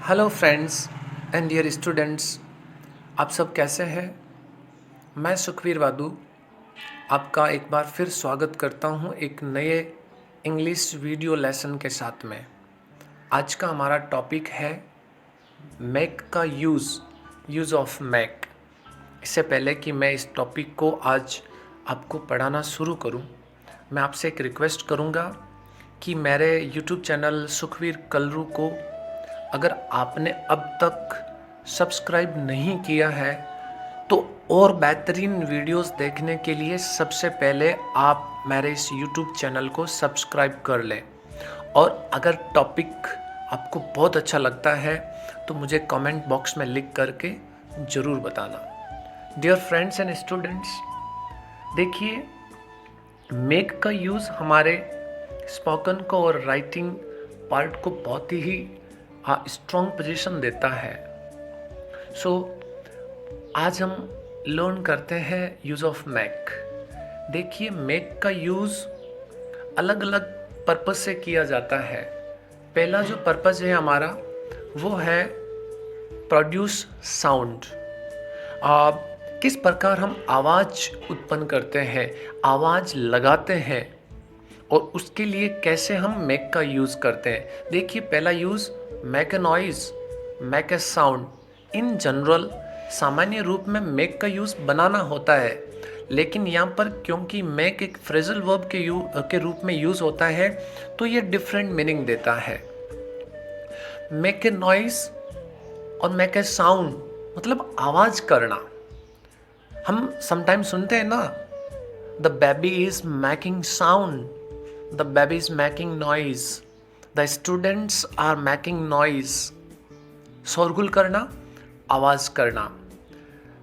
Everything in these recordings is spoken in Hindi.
Hello friends and dear students, आप सब कैसे हैं। मैं सुखवीर वादू आपका एक बार फिर स्वागत करता हूं एक नए इंग्लिश वीडियो लेसन के साथ में। आज का हमारा टॉपिक है मैक का यूज़ ऑफ मैक। इससे पहले कि मैं इस टॉपिक को आज आपको पढ़ाना शुरू करूं, मैं आपसे एक रिक्वेस्ट करूंगा कि मेरे यूट्यूब चैनल सुखवीर कलरू को अगर आपने अब तक सब्सक्राइब नहीं किया है तो और बेहतरीन वीडियोस देखने के लिए सबसे पहले आप मेरे इस यूट्यूब चैनल को सब्सक्राइब कर लें। और अगर टॉपिक आपको बहुत अच्छा लगता है तो मुझे कमेंट बॉक्स में लिख करके ज़रूर बताना। डियर फ्रेंड्स एंड स्टूडेंट्स, देखिए मेक का यूज़ हमारे स्पोकन को और राइटिंग पार्ट को बहुत ही स्ट्रॉन्ग पोजीशन देता है। सो आज हम लर्न करते हैं यूज़ ऑफ मैक। देखिए मैक का यूज़ अलग अलग पर्पस से किया जाता है। पहला जो पर्पस है हमारा वो है प्रोड्यूस साउंड। किस प्रकार हम आवाज़ उत्पन्न करते हैं, आवाज़ लगाते हैं और उसके लिए कैसे हम मैक का यूज़ करते हैं। देखिए पहला use make a noise, make a sound. In general सामान्य रूप में मैक का यूज़ बनाना होता है, लेकिन यहाँ पर क्योंकि मैक एक फ्रेजल वर्ब के रूप में यूज़ होता है तो ये डिफरेंट मीनिंग देता है। मैक ए नॉइज़ और मैक ए साउंड मतलब आवाज़ करना। हम समटाइम्स सुनते हैं ना, the baby is making sound, the baby is making noise, the students are making noise. शोरगुल करना, आवाज़ करना।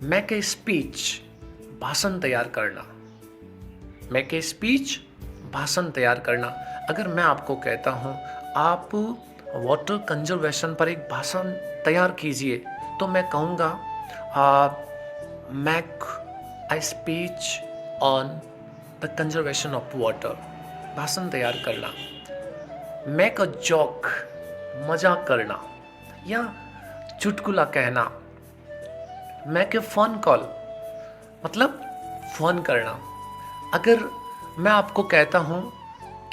मैक ए स्पीच, भाषण तैयार करना। मैक ए स्पीच, भाषण तैयार करना। अगर मैं आपको कहता हूँ आप वाटर कंजर्वेशन पर एक भाषण तैयार कीजिए तो मैं कहूँगा make a speech on the conservation of water. भाषण तैयार करना। मैक अ जोक, मजाक करना या चुटकुला कहना। मैक ए फोन कॉल मतलब फ़ोन करना। अगर मैं आपको कहता हूँ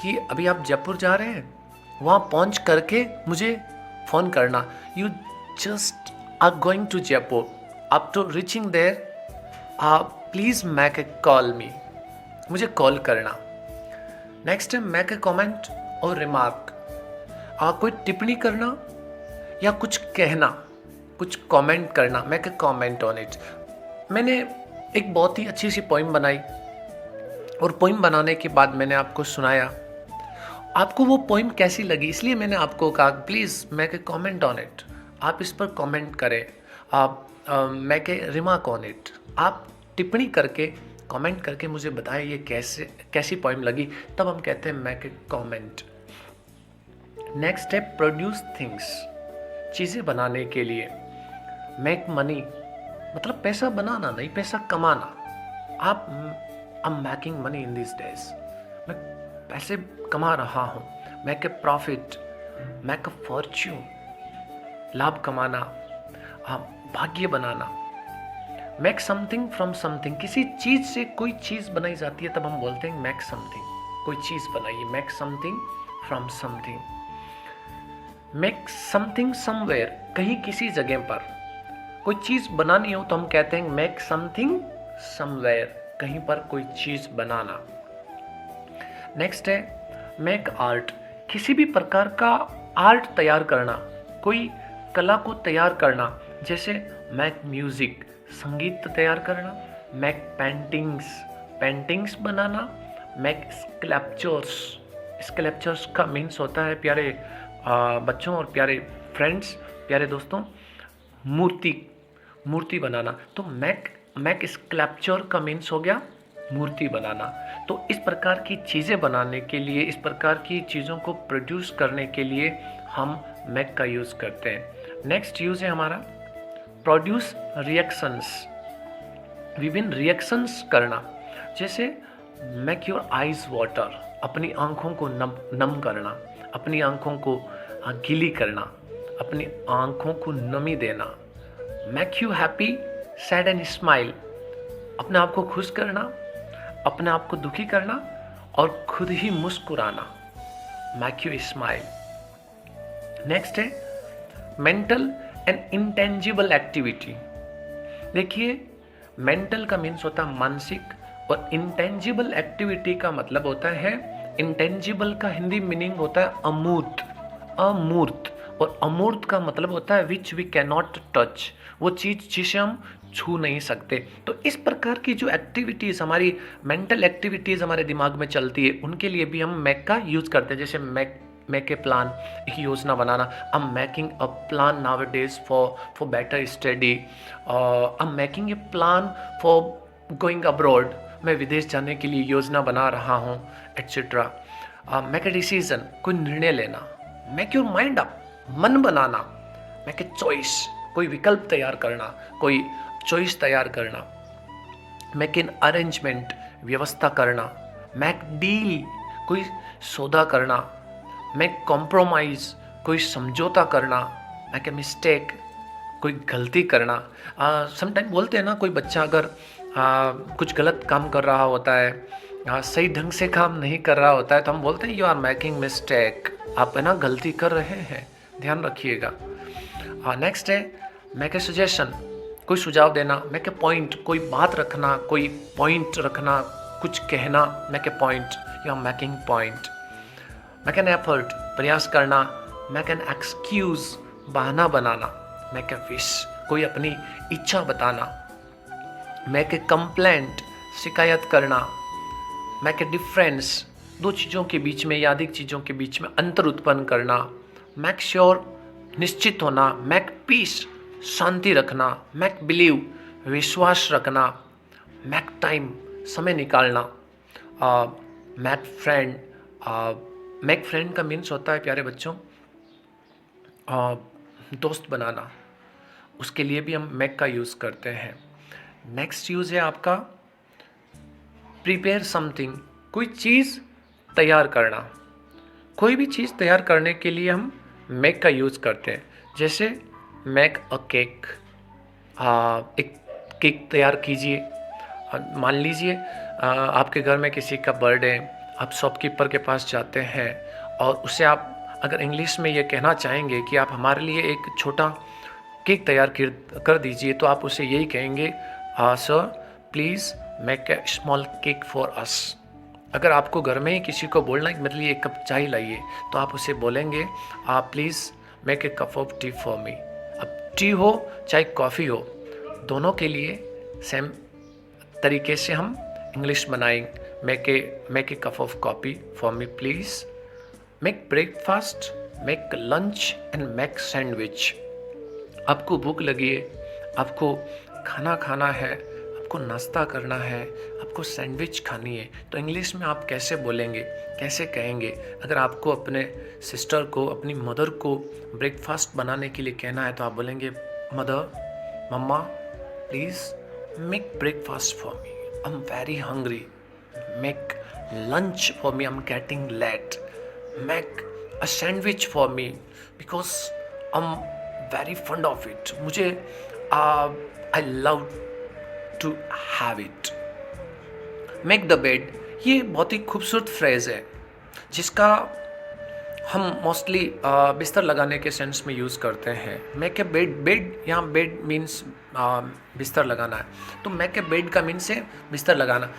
कि अभी आप जयपुर जा रहे हैं, वहाँ पहुँच करके मुझे फ़ोन करना। You just are going to Jaipur, after reaching there please make a call me, मुझे कॉल करना। नेक्स्ट है मैक ए कॉमेंट और रिमार्क। कोई टिप्पणी करना या कुछ कहना, कुछ कमेंट करना। Make a comment on it. मैंने एक बहुत ही अच्छी सी पोइम बनाई और पोइम बनाने के बाद मैंने आपको सुनाया। आपको वो पोइम कैसी लगी, इसलिए मैंने आपको कहा please make a comment on it. आप इस पर कमेंट करें, आप make a remark on it. आप टिप्पणी करके कमेंट करके मुझे बताएं ये कैसी पोइम लगी, तब हम कहते हैं मेक ए कमेंट। नेक्स्ट है प्रोड्यूस थिंग्स, चीज़ें बनाने के लिए। मेक मनी मतलब पैसा बनाना नहीं, पैसा कमाना। आप आई am making money in this days, मैं पैसे कमा रहा हूँ। Make a profit, make a Fortune, लाभ कमाना, भाग्य बनाना। मेक समथिंग फ्रॉम समथिंग, किसी चीज़ से कोई चीज़ बनाई जाती है तब हम बोलते हैं मेक समथिंग, कोई चीज़ बनाइए। Make something from something. Make something somewhere, कहीं किसी जगह पर कोई चीज़ बनानी हो तो हम कहते हैं मेक समथिंग समवेयर, कहीं पर कोई चीज़ बनाना। नेक्स्ट है मेक आर्ट, किसी भी प्रकार का आर्ट तैयार करना, कोई कला को तैयार करना। जैसे मेक म्यूजिक, संगीत तैयार करना। मेक पेंटिंग्स, पेंटिंग्स बनाना। मेक स्कल्पचर्स, स्कल्पचर्स का मीन्स होता है प्यारे बच्चों और प्यारे फ्रेंड्स, प्यारे दोस्तों, मूर्ति बनाना। तो मैक स्कल्पचर का मीन्स हो गया मूर्ति बनाना। तो इस प्रकार की चीज़ें बनाने के लिए, इस प्रकार की चीज़ों को प्रोड्यूस करने के लिए हम मैक का यूज़ करते हैं। नेक्स्ट यूज़ है हमारा प्रोड्यूस रिएक्शंस, विभिन्न रिएक्शंस करना। जैसे मेक योर आइज वाटर, अपनी आँखों को नम करना, अपनी आँखों को गीली करना, अपनी आंखों को नमी देना। Make you happy, sad and smile, अपने आप को खुश करना, अपने आप को दुखी करना और खुद ही मुस्कुराना। Make you smile. नेक्स्ट है मेंटल एंड इंटेंजिबल एक्टिविटी। देखिए, मेंटल का मीन्स होता है मानसिक और इंटेंजिबल एक्टिविटी का मतलब होता है, इंटेंजिबल का हिंदी मीनिंग होता है अमूर्त, अमूर्त, और अमूर्त का मतलब होता है which we can not touch, वो चीज़ जिसे हम छू नहीं सकते। तो इस प्रकार की जो एक्टिविटीज़ हमारी मेंटल एक्टिविटीज़ हमारे दिमाग में चलती है, उनके लिए भी हम मैक का यूज़ करते हैं। जैसे मेक ए प्लान, एक योजना बनाना। I am making a plan nowadays for better study. I am making a plan for going abroad, मैं विदेश जाने के लिए योजना बना रहा हूँ, एट्सेट्रा। मेक ए डिसीजन, कोई निर्णय लेना। मेक योर माइंड अप, मन बनाना। मेक ए चॉइस, कोई विकल्प तैयार करना, कोई चॉइस तैयार करना। मेक एन अरेंजमेंट, व्यवस्था करना। मेक डील, कोई सौदा करना। मेक कॉम्प्रोमाइज, कोई समझौता करना। मेक ए मिस्टेक, कोई गलती करना। समटाइम बोलते हैं ना, कोई बच्चा अगर कुछ गलत काम कर रहा होता है, सही ढंग से काम नहीं कर रहा होता है, तो हम बोलते हैं यू आर मेकिंग मिस्टेक, आप है ना गलती कर रहे हैं, ध्यान रखिएगा। नेक्स्ट है मेक ए सजेशन, कोई सुझाव देना। मेक ए पॉइंट, कोई बात रखना, कोई पॉइंट रखना, कुछ कहना। Make a point, you are making point. Make an effort, प्रयास करना। मेक एन एक्सक्यूज, बहाना बनाना। मेक ए विश, कोई अपनी इच्छा बताना। मेक ए कंप्लेंट, शिकायत करना। मेक ए डिफरेंस, दो चीज़ों के बीच में या अधिक चीज़ों के बीच में अंतर उत्पन्न करना। मेक श्योर, निश्चित होना। मेक पीस, शांति रखना। मेक बिलीव, विश्वास रखना। मेक टाइम, समय निकालना। मेक फ्रेंड, मेक फ्रेंड का मीन्स होता है प्यारे बच्चों दोस्त बनाना, उसके लिए भी हम मेक का यूज़ करते हैं। नेक्स्ट यूज़ है आपका प्रिपेयर समथिंग, कोई चीज़ तैयार करना। कोई भी चीज़ तैयार करने के लिए हम मेक का यूज़ करते हैं। जैसे मेक अ केक, एक केक तैयार कीजिए। मान लीजिए आपके घर में किसी का बर्थडे, आप शॉपकीपर के पास जाते हैं और उससे आप अगर इंग्लिश में ये कहना चाहेंगे कि आप हमारे लिए एक छोटा केक तैयार कर दीजिए, तो आप उसे यही कहेंगे, sir please make a small cake for us. अगर आपको घर में ही किसी को बोलना है मतलब एक कप चाय लाइए, तो आप उसे बोलेंगे, please make a cup of T for me. अब टी हो चाहे कॉफ़ी हो, दोनों के लिए सेम तरीके से हम इंग्लिश बनाएंगे। Make a cup of coffee for me please. Make breakfast, make lunch and make sandwich. आपको भूख लगी है, आपको खाना खाना है, आपको नाश्ता करना है, आपको सैंडविच खानी है, तो इंग्लिश में आप कैसे बोलेंगे, कैसे कहेंगे? अगर आपको अपने सिस्टर को, अपनी मदर को ब्रेकफास्ट बनाने के लिए कहना है, तो आप बोलेंगे, मदर, मम्मा please make breakfast for me, I am very hungry. Make lunch for me, I am getting late. Make a sandwich for me because I am very fond of it, मुझे I love to have it. Make the bed, ये बहुत ही खूबसूरत फ्रेज़ है जिसका हम मोस्टली बिस्तर लगाने के सेंस में यूज़ करते हैं। मेक ए बेड, बेड यहाँ बेड मीन्स बिस्तर लगाना है, तो मेक ए बेड का मीन्स है बिस्तर लगाना।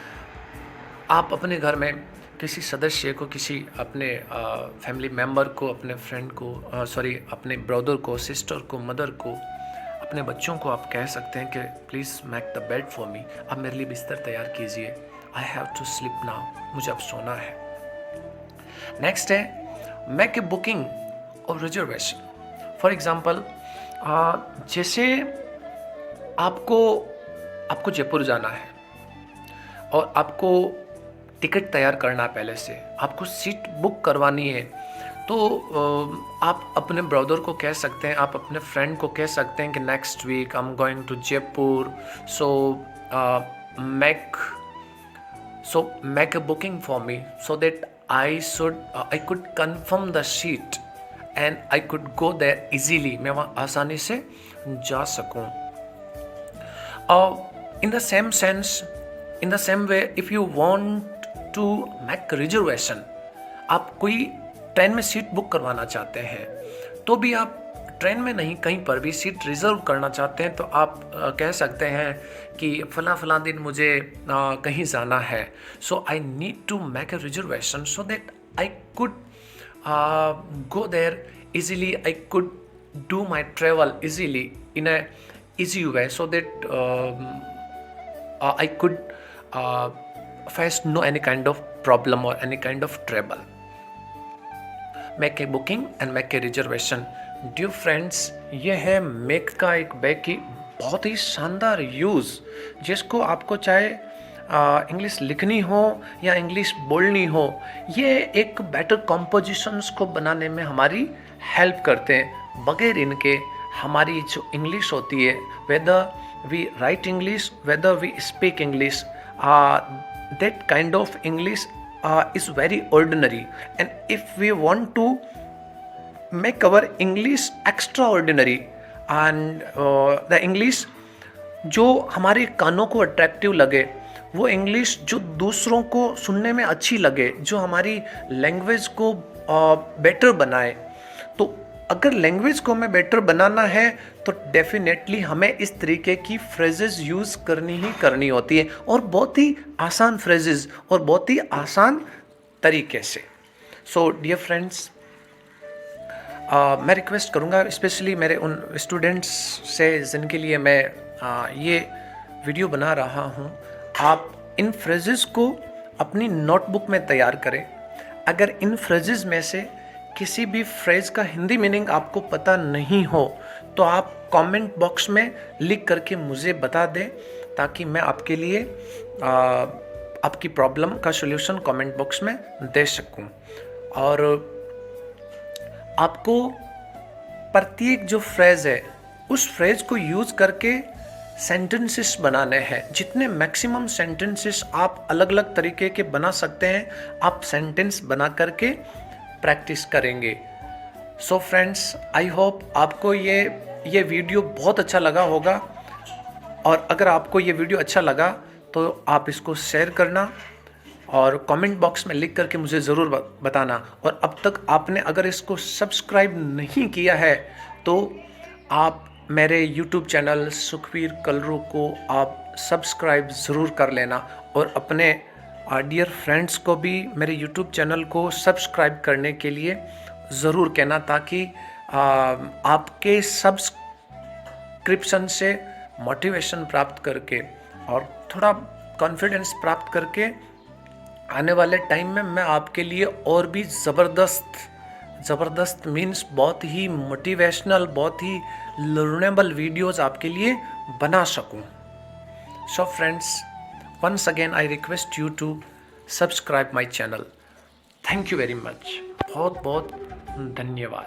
आप अपने घर में किसी सदस्य को, किसी अपने फैमिली मेम्बर को, अपने फ्रेंड को, अपने ब्रदर को, सिस्टर को, मदर को, अपने बच्चों को आप कह सकते हैं कि please make the bed for me, आप मेरे लिए बिस्तर तैयार कीजिए। I have to sleep now, मुझे अब सोना है। नेक्स्ट है मेक ए बुकिंग और रिजर्वेशन। फॉर एग्जाम्पल, जैसे आपको जयपुर जाना है और आपको टिकट तैयार करना है, पहले से आपको सीट बुक करवानी है, तो आप अपने ब्रदर को कह सकते हैं, आप अपने फ्रेंड को कह सकते हैं कि next week I am going to Jaipur, so make a booking for me so that I could confirm the seat and I could go there easily, मैं वहाँ आसानी से जा सकूँ। In the same sense, in the same way, if you want to make reservation, आप कोई ट्रेन में सीट बुक करवाना चाहते हैं, तो भी आप ट्रेन में नहीं कहीं पर भी सीट रिज़र्व करना चाहते हैं, तो आप कह सकते हैं कि फ़लाँ दिन मुझे कहीं जाना है, so I need to make a reservation so that I could go there easily, I could do my travel easily in a easy way, so that I could face no any kind of problem or any kind of trouble. Make a booking and make a reservation. Dear friends, ये है मेक का एक बैग की बहुत ही शानदार यूज़, जिसको आपको चाहे इंग्लिश लिखनी हो या इंग्लिश बोलनी हो, ये एक बेटर कॉम्पोजिशंस को बनाने में हमारी हेल्प करते हैं। बगैर इनके हमारी जो इंग्लिश होती है, whether we write English, whether we speak English, that kind of English is very ordinary, and if we want to make our English extraordinary and the English जो हमारे कानों को अट्रैक्टिव लगे, वो इंग्लिश जो दूसरों को सुनने में अच्छी लगे, जो हमारी लैंग्वेज को बेटर बनाए, तो अगर लैंग्वेज को हमें बेटर बनाना है तो डेफिनेटली हमें इस तरीके की फ्रेजेस यूज़ करनी ही करनी होती है, और बहुत ही आसान फ्रेजेस और बहुत ही आसान तरीके से। सो डियर फ्रेंड्स, मैं रिक्वेस्ट करूँगा स्पेशली मेरे उन स्टूडेंट्स से जिनके लिए मैं ये वीडियो बना रहा हूँ, आप इन फ्रेजेस को अपनी नोटबुक में तैयार करें। अगर इन फ्रेजेस में से किसी भी फ्रेज का हिंदी मीनिंग आपको पता नहीं हो, तो आप कमेंट बॉक्स में लिख करके मुझे बता दें, ताकि मैं आपके लिए आपकी प्रॉब्लम का सॉल्यूशन कमेंट बॉक्स में दे सकूं। और आपको प्रत्येक जो फ्रेज है, उस फ्रेज को यूज़ करके सेंटेंसेस बनाने हैं। जितने मैक्सिमम सेंटेंसेस आप अलग अलग तरीके के बना सकते हैं, आप सेंटेंस बना करके प्रैक्टिस करेंगे। सो फ्रेंड्स, आई होप आपको ये वीडियो बहुत अच्छा लगा होगा, और अगर आपको ये वीडियो अच्छा लगा तो आप इसको शेयर करना और कमेंट बॉक्स में लिख करके मुझे ज़रूर बताना। और अब तक आपने अगर इसको सब्सक्राइब नहीं किया है, तो आप मेरे यूट्यूब चैनल सुखवीर कलरू को आप सब्सक्राइब ज़रूर कर लेना, और अपने डियर फ्रेंड्स को भी मेरे यूट्यूब चैनल को सब्सक्राइब करने के लिए ज़रूर कहना, ताकि आपके सब्सक्रिप्शन से मोटिवेशन प्राप्त करके और थोड़ा कॉन्फिडेंस प्राप्त करके आने वाले टाइम में मैं आपके लिए और भी ज़बरदस्त मीन्स बहुत ही मोटिवेशनल, बहुत ही लर्नेबल वीडियोज़ आपके लिए बना सकूं। So friends, once again I request you to subscribe my channel. Thank you very much. बहुत बहुत धन्यवाद।